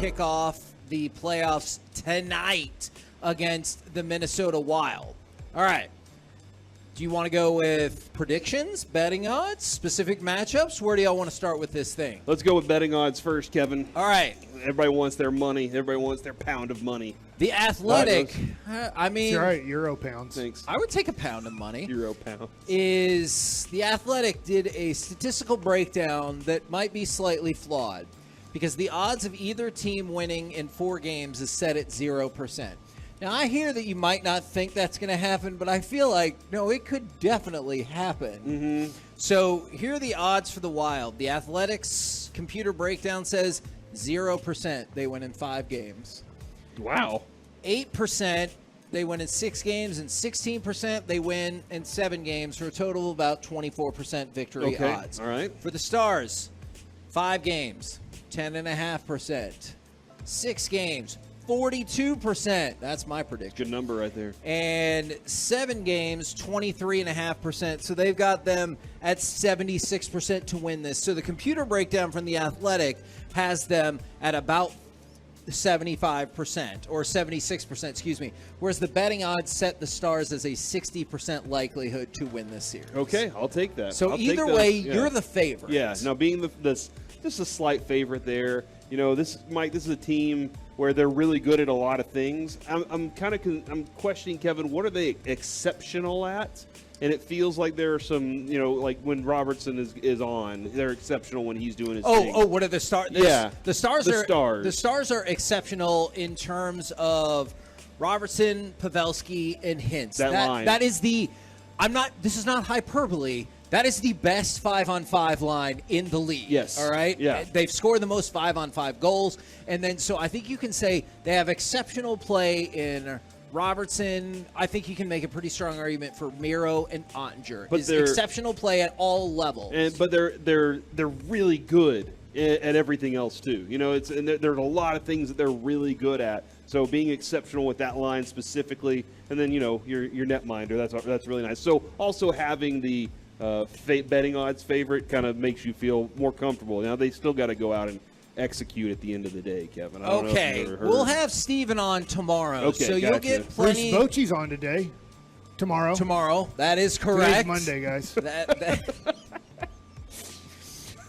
kick off the playoffs tonight against the Minnesota Wild. All right. Do you want to go with predictions, betting odds, specific matchups? Where do y'all want to start with this thing? Let's go with betting odds first, Kevin. All right. Everybody wants their money. Everybody wants their pound of money. The Athletic, I mean... That's right, Euro pounds. Thanks. I would take a pound of money. Euro pound. The Athletic did a statistical breakdown that might be slightly flawed because the odds of either team winning in 4 games is set at 0%. Now, I hear that you might not think that's going to happen, but I feel like, no, it could definitely happen. Mm-hmm. So here are the odds for the Wild. The Athletics computer breakdown says 0% they win in 5 games. Wow. 8% they win in 6 games, and 16% they win in 7 games for a total of about 24% victory odds. All right. For the Stars, 5 games, 10.5%. 6 games, 42%. That's my prediction. Good number right there. And 7 games, 23.5%. So they've got them at 76% to win this. So the computer breakdown from The Athletic has them at about 75% or 76%, excuse me. Whereas the betting odds set the Stars as a 60% likelihood to win this series. Okay, I'll take that. So either way, you're the favorite. Yeah, now being just a slight favorite there. You know, Mike, this is a team where they're really good at a lot of things. I'm questioning, Kevin, what are they exceptional at? And it feels like there are some, like when Robertson is on, they're exceptional when he's doing his thing. Oh, what are the Stars? Yeah, the Stars are exceptional in terms of Robertson, Pavelski, and Hintz. That line. That is this is not hyperbole. That is the best 5-on-5 line in the league. Yes. All right? Yeah. They've scored the most 5-on-5 goals. And then, so I think you can say they have exceptional play in Robertson. I think you can make a pretty strong argument for Miro and Ottinger. But they're exceptional play at all levels. But they're really good at everything else too. There's a lot of things that they're really good at. So being exceptional with that line specifically, and then your netminder, that's really nice. So also having the betting odds favorite kind of makes you feel more comfortable. Now they still got to go out and execute at the end of the day, Kevin. I don't know if you've ever heard. We'll have Steven on tomorrow. Okay, so you'll get plenty. Bruce Bochy's on today. Tomorrow. That is correct. Today's Monday, guys.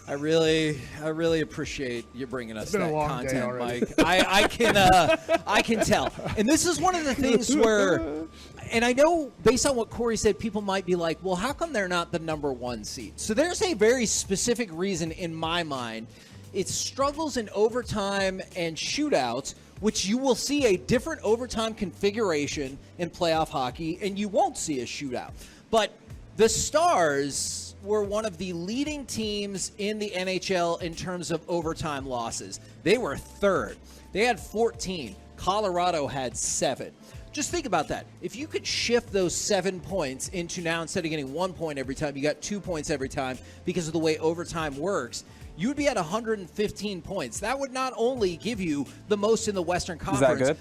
I really appreciate you bringing us that content, Mike. I can tell. And this is one of the things where, and I know based on what Corey said, people might be like, well, how come they're not the number 1 seed? So there's a very specific reason in my mind. It's struggles in overtime and shootouts, which you will see a different overtime configuration in playoff hockey, and you won't see a shootout. But the Stars were one of the leading teams in the NHL in terms of overtime losses. They were 3rd. They had 14. Colorado had 7. Just think about that. If you could shift those 7 points into now, instead of getting 1 point every time, you got 2 points every time because of the way overtime works, you would be at 115 points. That would not only give you the most in the Western Conference. Is that good?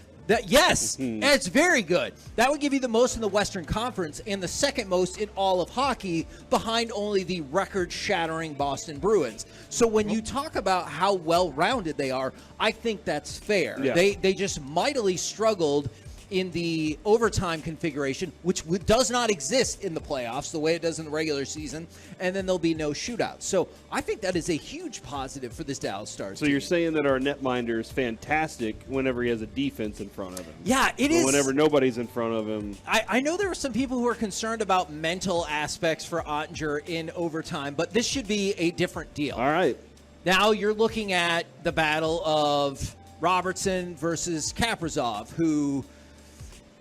Yes, and it's very good. That would give you the most in the Western Conference and the second most in all of hockey, behind only the record-shattering Boston Bruins. So when you talk about how well-rounded they are, I think that's fair. Yeah. They just mightily struggled in the overtime configuration, which does not exist in the playoffs the way it does in the regular season, and then there'll be no shootouts. So I think that is a huge positive for this Dallas Stars So team. you're saying that our netminder is fantastic whenever he has a defense in front of him. Yeah, it is. Whenever nobody's in front of him. I know there are some people who are concerned about mental aspects for Ottinger in overtime, but this should be a different deal. All right. Now you're looking at the battle of Robertson versus Kaprizov, who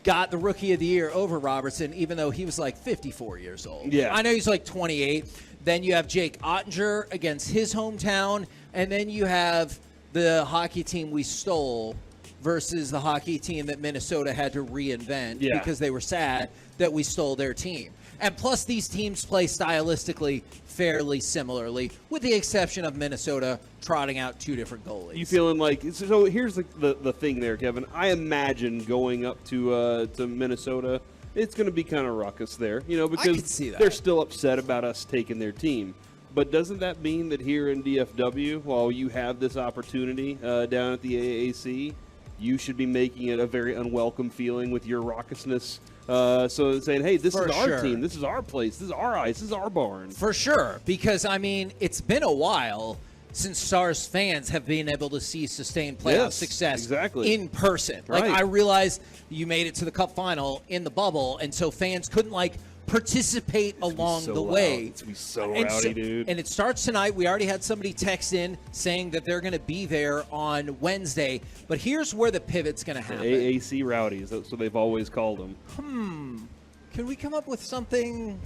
got the Rookie of the Year over Robertson, even though he was like 54 years old. Yeah. I know he's like 28. Then you have Jake Ottinger against his hometown, and then you have the hockey team we stole versus the hockey team that Minnesota had to reinvent because they were sad that we stole their team. And plus, these teams play stylistically fairly similarly, with the exception of Minnesota trotting out 2 different goalies. You feeling like – so here's the thing there, Kevin. I imagine going up to Minnesota, it's going to be kind of ruckus there, because I could see that. They're still upset about us taking their team. But doesn't that mean that here in DFW, while you have this opportunity down at the AAC, you should be making it a very unwelcome feeling with your raucousness? So saying, hey, this is our team, this is our place, this is our ice, this is our barn. For sure, because, I mean, it's been a while since Stars fans have been able to see sustained playoff success in person. Right. Like, I realize you made it to the Cup final in the bubble, and so fans couldn't, like, participate along the way. It's be so rowdy, dude. And it starts tonight. We already had somebody text in saying that they're going to be there on Wednesday. But here's where the pivot's going to happen. AAC Rowdies. That's what they've always called them. Can we come up with something,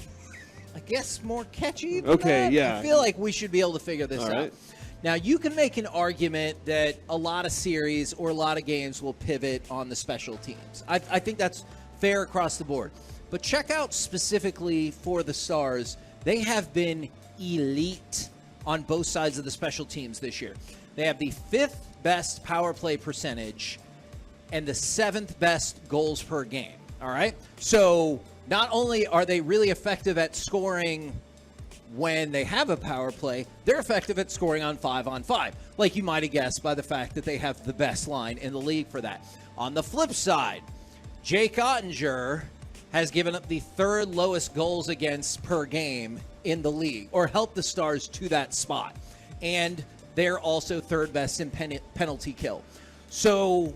I guess, more catchy than Okay, that? yeah. I feel like we should be able to figure this out. Right. Now, you can make an argument that a lot of series or a lot of games will pivot on the special teams. I think that's fair across the board. But check out specifically for the Stars, they have been elite on both sides of the special teams this year. They have the 5th best power play percentage and the 7th best goals per game. All right? So not only are they really effective at scoring when they have a power play, they're effective at scoring on 5-on-5, like you might have guessed by the fact that they have the best line in the league for that. On the flip side, Jake Ottinger has given up the 3rd lowest goals against per game in the league, or helped the Stars to that spot. And they're also 3rd best in penalty kill. So,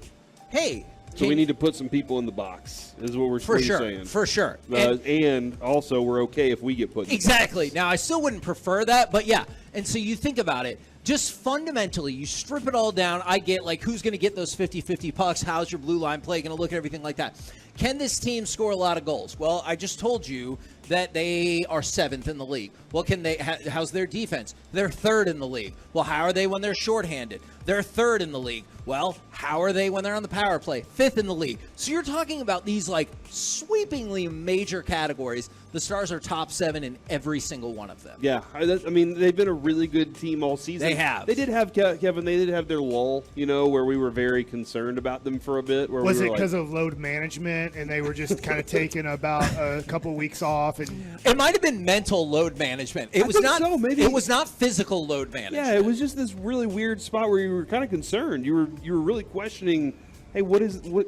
hey. So we need to put some people in the box, is what we're saying. For sure. And also, we're okay if we get put in Exactly. the box. Now, I still wouldn't prefer that, but yeah. And so you think about it. Just fundamentally, you strip it all down. I get, like, who's going to get those 50-50 pucks? How's your blue line play going to look at everything like that? Can this team score a lot of goals? Well, I just told you that they are 7th in the league. Well, can they? How's their defense? They're 3rd in the league. Well, how are they when they're shorthanded? They're 3rd in the league. Well, how are they when they're on the power play? 5th in the league. So you're talking about these, like, sweepingly major categories. The Stars are top 7 in every single one of them. Yeah, I mean, they've been a really good team all season. They have. They did have, Kevin, they did have their lull, where we were very concerned about them for a bit. Where Was it because of load management and they were just kind of taking about a couple weeks off? And it might have been mental load management. It was not. So, maybe. It was not physical load management. Yeah, it was just this really weird spot where you were kind of concerned. You were really questioning, hey, what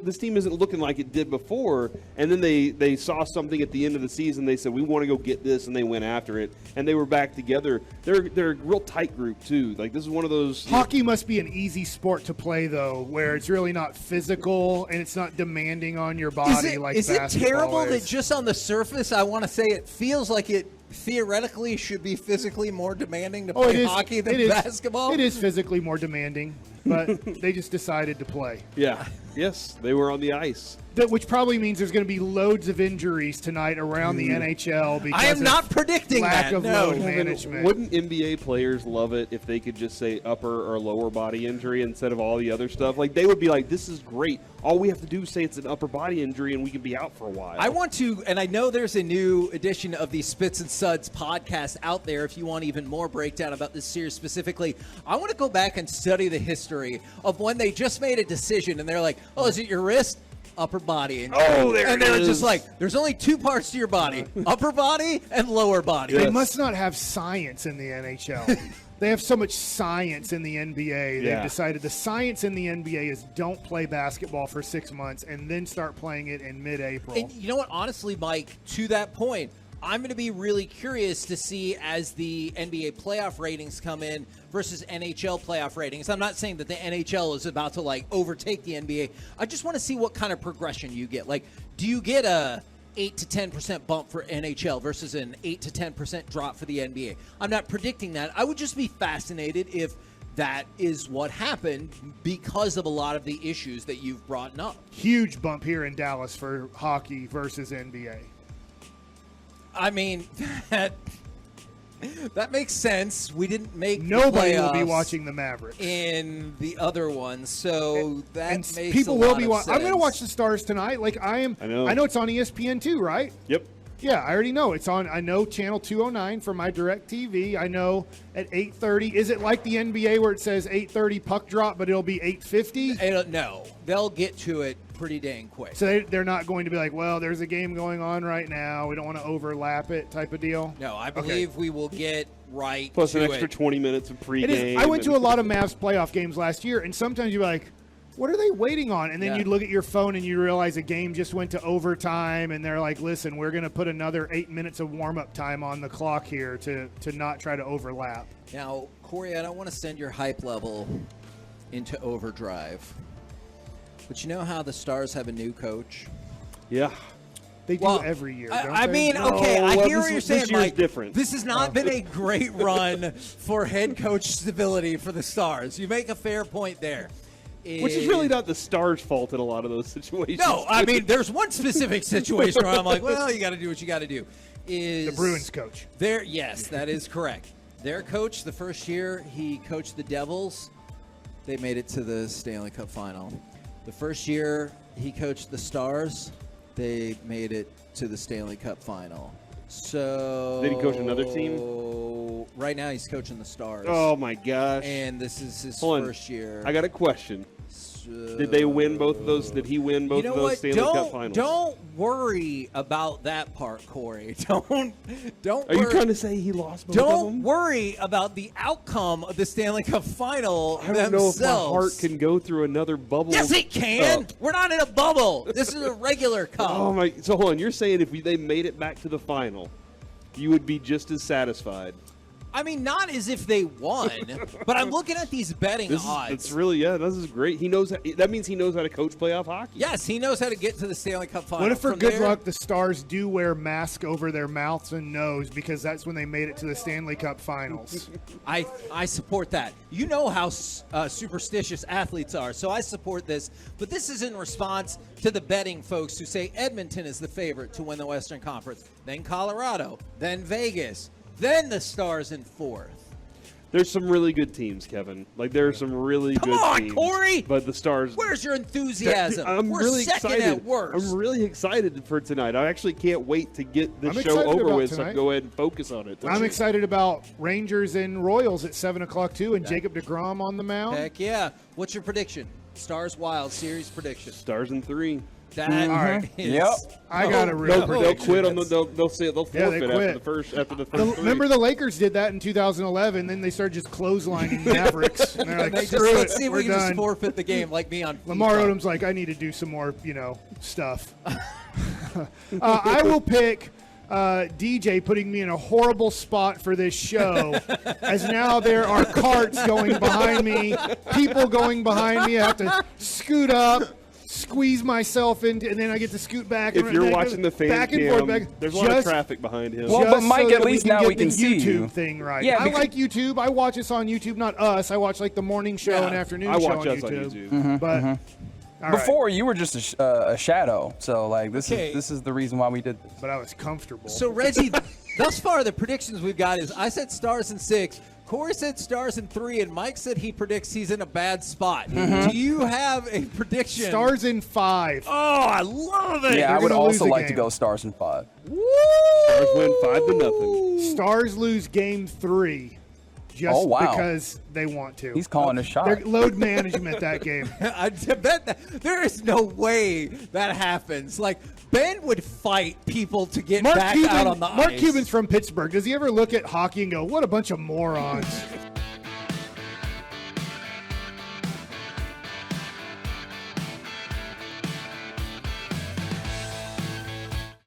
this team isn't looking like it did before. And then they saw something at the end of the season. They said, we want to go get this, and they went after it. And they were back together. They're a real tight group too. Like, this is one of those. Hockey must be an easy sport to play though, where it's really not physical and it's not demanding on your body like basketball is. Is it terrible is. that just on the surface, I want to say it feels like it theoretically should be physically more demanding to play hockey than basketball? It is physically more demanding, but they just decided to play. Yeah. Yes, they were on the ice. Which probably means there's going to be loads of injuries tonight around the NHL because I am not predicting lack that. of No. load management. Wouldn't NBA players love it if they could just say upper or lower body injury instead of all the other stuff? Like, they would be like, this is great. All we have to do is say it's an upper body injury and we can be out for a while. I want to, and I know there's a new edition of the Spits and Suds podcast out there if you want even more breakdown about this series specifically. I want to go back and study the history of when they just made a decision and they're like, oh, is it your wrist? Upper body injury. Oh, there and it they were is. just like, there's only 2 parts to your body, upper body and lower body. They must not have science in the NHL. They have so much science in the NBA. They've decided the science in the NBA is don't play basketball for 6 months and then start playing it in mid-April. And you know what? Honestly, Mike, to that point, I'm going to be really curious to see as the NBA playoff ratings come in versus NHL playoff ratings. I'm not saying that the NHL is about to, like, overtake the NBA. I just want to see what kind of progression you get. Like, do you get a 8 to 10% bump for NHL versus an 8 to 10% drop for the NBA? I'm not predicting that. I would just be fascinated if that is what happened because of a lot of the issues that you've brought up. Huge bump here in Dallas for hockey versus NBA. I mean, that makes sense. We didn't make Nobody the will be playoffs watching the Mavericks in the other ones, so that and makes people a will lot be of watching. I'm going to sense. watch the Stars tonight. Like I am. I know. I know it's on ESPN too, right? Yep. Yeah, I already know. It's on, I know, channel 209 for my DirecTV. I know at 8:30. Is it like the NBA where it says 8:30 puck drop, but it'll be 8:50? No. They'll get to it pretty dang quick. So they're not going to be like, well, there's a game going on right now. We don't want to overlap it type of deal? No, I believe we will get right Plus to an extra it. 20 minutes of pregame. I went to a lot of Mavs playoff games last year, and sometimes you're like, what are they waiting on? And then you look at your phone and you realize a game just went to overtime, and they're like, listen, we're going to put another 8 minutes of warm-up time on the clock here to not try to overlap. Now, Corey, I don't want to send your hype level into overdrive, but you know how the Stars have a new coach? Yeah. They do every year, don't I they? mean, okay, I hear what you're saying, this year's Mike. different. This has not been a great run for head coach stability for the Stars. You make a fair point there. Which is really not the Stars' fault in a lot of those situations. No, I mean, there's one specific situation where I'm like, well, you got to do what you got to do. Is the Bruins coach. Yes, that is correct. Their coach, the first year he coached the Devils, they made it to the Stanley Cup final. The first year he coached the Stars, they made it to the Stanley Cup final. So did he coach another team? Right now he's coaching the Stars. Oh my gosh! And this is his Hold on. first year. I got a question. Did they win both of those? Did he win both of those Stanley Cup finals? Don't worry about that part, Corey. Don't. Are you trying to say he lost both of them? Don't worry about the outcome of the Stanley Cup final. I don't know if my heart can go through another bubble. Yes, it can. We're not in a bubble. This is a regular cup. Oh my! So hold on. You're saying if they made it back to the final, you would be just as satisfied? I mean, not as if they won, but I'm looking at these betting odds. It's really, this is great. He knows that means he knows how to coach playoff hockey. Yes, he knows how to get to the Stanley Cup final. What if for good luck the Stars do wear masks over their mouths and nose because that's when they made it to the Stanley Cup finals? I support that. You know how superstitious athletes are, so I support this. But this is in response to the betting folks who say Edmonton is the favorite to win the Western Conference, then Colorado, then Vegas, then the Stars in fourth. There's some really good teams, Kevin. Like, there are some really good teams. Come on, Corey! But the Stars... Where's your enthusiasm? We're really second excited. at worst. I'm really excited for tonight. I actually can't wait to get the I'm show excited over about with, so I tonight. can go ahead and focus on it. I'm excited about Rangers and Royals at 7 o'clock, too, and Jacob deGrom on the mound. Heck yeah. What's your prediction? Stars Wild series prediction. Stars in 3. That all right. is, I got a real They'll quit on prediction. they'll forfeit after the first Remember the Lakers did that in 2011, then they started just clotheslining Mavericks. And they're like, screw let's it, see if we're we can just done. forfeit the game like me on Lamar FIFA. Odom's like, I need to do some more, stuff. I will pick DJ putting me in a horrible spot for this show, as now there are carts going behind me, people going behind me. I have to scoot up, squeeze myself into, and then I get to scoot back. If and you're then watching the fan back and cam, forth, back, there's a lot of traffic behind him. Well, but Mike, so at least now we can the see YouTube you. thing right. Yeah, I like YouTube. I watch us on YouTube, not us. I watch like the morning show and afternoon I show watch on us YouTube. on YouTube. But all right. Before you were just a shadow, so like this Okay. is the reason why we did this. But I was comfortable. So, Reggie, thus far the predictions we've got is I said Stars in 6, Corey said Stars in 3, and Mike said he predicts he's in a bad spot. Do you have a prediction? Stars in 5. Oh, I love it. Yeah, I We're would gonna lose also the like to game. go Stars in 5. Stars win 5-0. Stars lose game 3 just because they want to. He's calling a shot. They're load management that game. I bet that there is no way that happens. Like, Ben would fight people to get back out on the ice. Mark Cuban's from Pittsburgh. Does he ever look at hockey and go, what a bunch of morons?